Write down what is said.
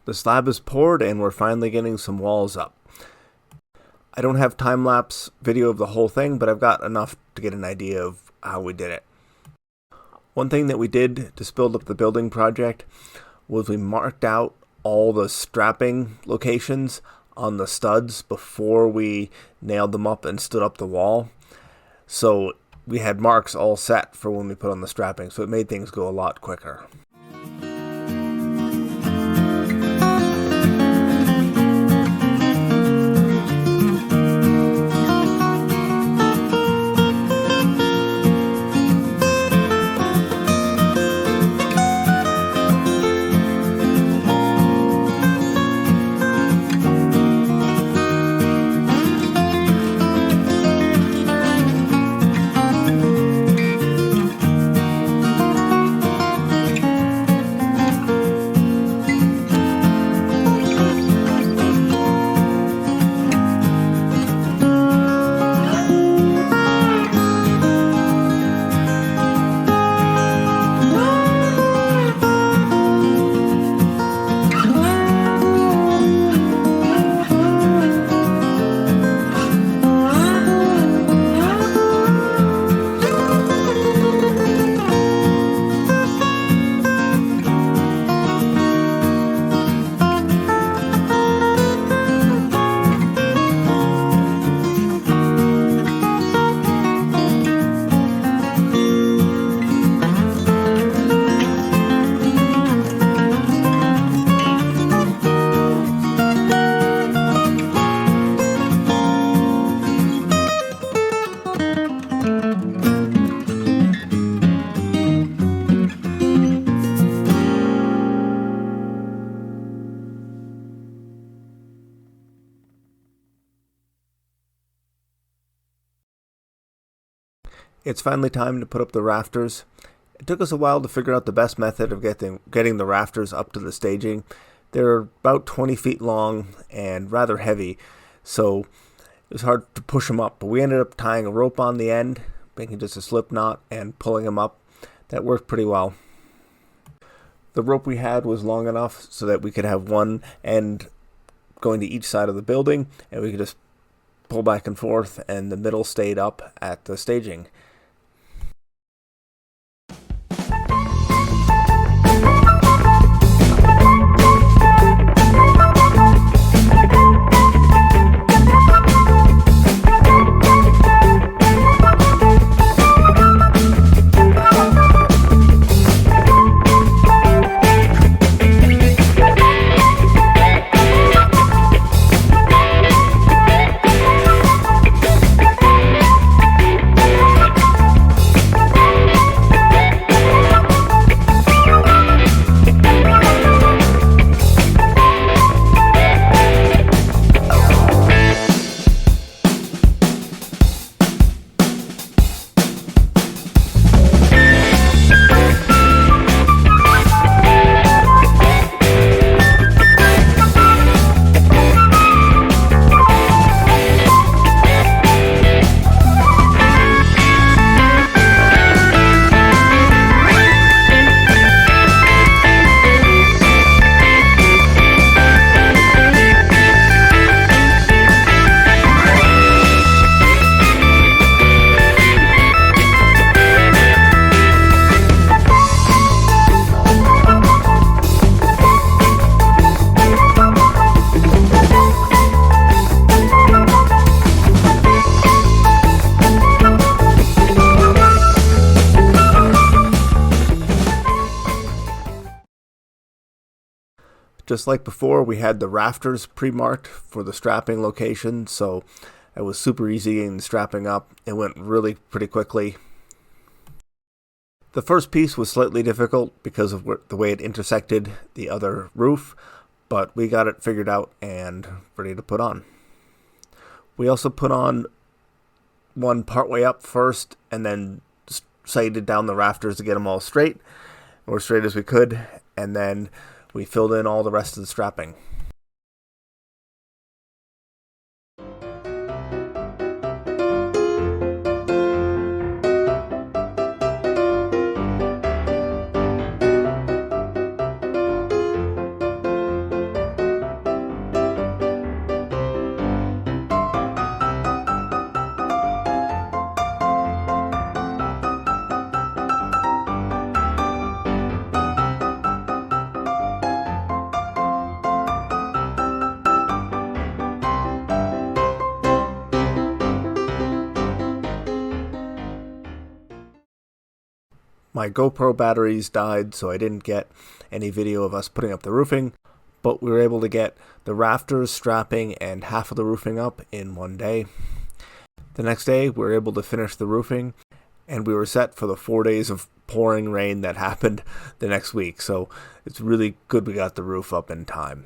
The slab is poured and we're finally getting some walls up. I don't have time-lapse video of the whole thing, but I've got enough to get an idea of how we did it. One thing that we did to speed up the building project was we marked out all the strapping locations on the studs before we nailed them up and stood up the wall. So we had marks all set for when we put on the strapping, so it made things go a lot quicker. It's finally time to put up the rafters. It took us a while to figure out the best method of getting the rafters up to the staging. They're about 20 feet long and rather heavy, so it was hard to push them up. But we ended up tying a rope on the end, making just a slip knot, and pulling them up. That worked pretty well. The rope we had was long enough so that we could have one end going to each side of the building, and we could just pull back and forth, and the middle stayed up at the staging. Just like before, we had the rafters pre-marked for the strapping location, so it was super easy getting the strapping up. It went really pretty quickly. The first piece was slightly difficult because of the way it intersected the other roof, but we got it figured out and ready to put on. We also put on one partway up first and then sighted down the rafters to get them all straight, or straight as we could, and then we filled in all the rest of the strapping. My GoPro batteries died, so I didn't get any video of us putting up the roofing, but we were able to get the rafters, strapping, and half of the roofing up in one day. The next day, we were able to finish the roofing, and we were set for the 4 days of pouring rain that happened the next week, so it's really good we got the roof up in time.